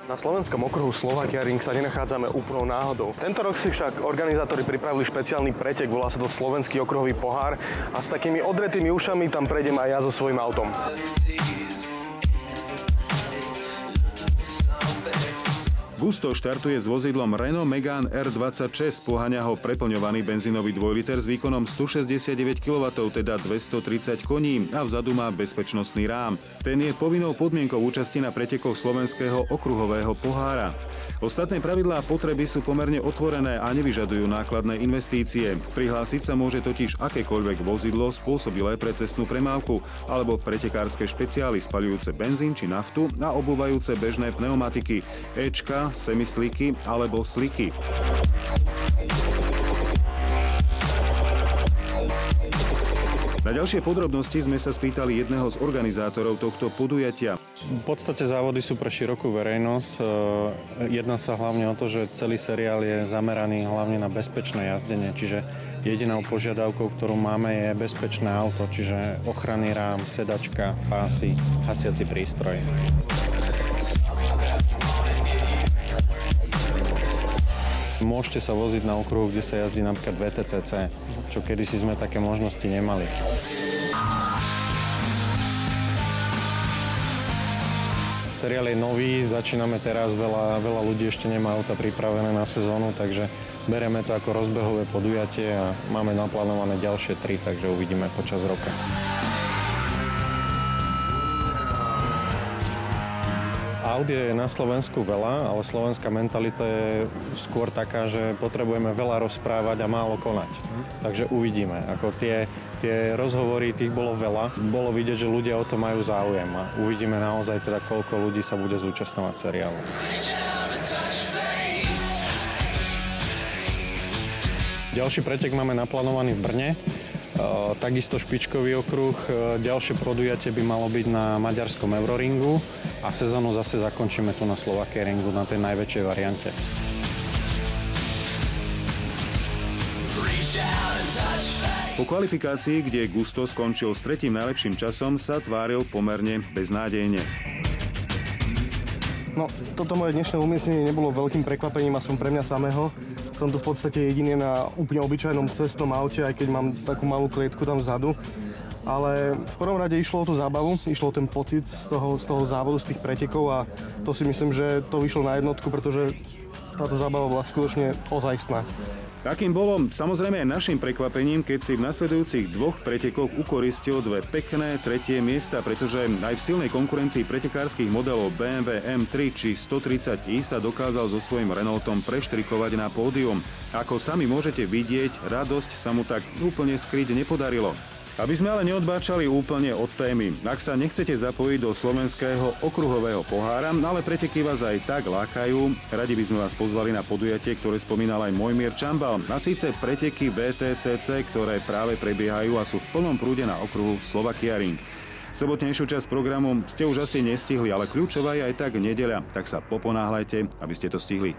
Na slovenskom okruhu Slovakia Ring sa nenachádzame úplnou náhodou. Tento rok si však organizátori pripravili špeciálny pretek, volá sa to Slovenský okruhový pohár a s takými odretými ušami tam prejdem aj ja so svojím autom. Gusto štartuje s vozidlom Renault Megane R26, poháňa ho preplňovaný benzínový 2-liter s výkonom 169 kW, teda 230 koní a vzadu má bezpečnostný rám. Ten je povinnou podmienkou účasti na pretekoch Slovenského okruhového pohára. Ostatné pravidlá a potreby sú pomerne otvorené a nevyžadujú nákladné investície. Prihlásiť sa môže totiž akékoľvek vozidlo spôsobilé pre cestnú premávku alebo pretekárske špeciály spaľujúce benzín či naftu a obúvajúce bežné pneumatiky, Ečka, semisliky alebo sliky. Na ďalšie podrobnosti sme sa spýtali jedného z organizátorov tohto podujatia. V podstate závody sú pre širokú verejnosť. Jedná sa hlavne o to, že celý seriál je zameraný hlavne na bezpečné jazdenie, čiže jedinou požiadavkou, ktorú máme, je bezpečné auto, čiže ochranný rám, sedačka, pásy, hasiaci prístroj. Môžete sa voziť na okruhu, kde sa jazdí napríklad VTCC, čo kedysi sme také možnosti nemali. Seriál je nový, začíname teraz, veľa ľudí ešte nemá auta pripravené na sezónu, takže bereme to ako rozbehové podujatie a máme naplánované ďalšie 3, takže uvidíme počas roka. Aut je na Slovensku veľa, ale slovenská mentalita je skôr taká, že potrebujeme veľa rozprávať a málo konať. Takže uvidíme. Ako tie rozhovory, tých bolo veľa. Bolo vidieť, že ľudia o to majú záujem a uvidíme naozaj teda, koľko ľudí sa bude zúčastňovať seriálu. Ďalší pretek máme naplánovaný v Brne. Takisto špičkový okruh. Ďalšie podujatie by malo byť na maďarskom Euroringu a sezónu zase zakončíme tu na Slovakia Ringu na tej najväčšej variante. Po kvalifikácii, kde Gusto skončil s 3. najlepším časom, sa tváril pomerne beznádejne. No, toto moje dnešné umiestnenie nebolo veľkým prekvapením, aspoň pre mňa samého. Som tu v podstate jediný na úplne obyčajnom cestnom aute, aj keď mám takú malú klietku tam vzadu. Ale v prvom rade išlo o tú zábavu, išlo o ten pocit z toho závodu, z tých pretekov a to si myslím, že to vyšlo na jednotku, pretože táto zábava bola skutočne ozajstná. Takým bolo samozrejme aj našim prekvapením, keď si v nasledujúcich 2 pretekoch ukoristil 2 pekné 3. miesta, pretože aj v silnej konkurencii pretekárskych modelov BMW M3 či 130i sa dokázal so svojím Renaultom preštrikovať na pódium. Ako sami môžete vidieť, radosť sa mu tak úplne skryť nepodarilo. Aby sme ale neodbáčali úplne od témy, ak sa nechcete zapojiť do Slovenského okruhového pohára, ale preteky vás aj tak lákajú, radi by sme vás pozvali na podujatie, ktoré spomínal aj Mojmír Čambal, a síce preteky VTCC, ktoré práve prebiehajú a sú v plnom prúde na okruhu Slovakia Ring. Sobotnejšiu časť programu ste už asi nestihli, ale kľúčová je aj tak nedeľa, tak sa poponáhľajte, aby ste to stihli.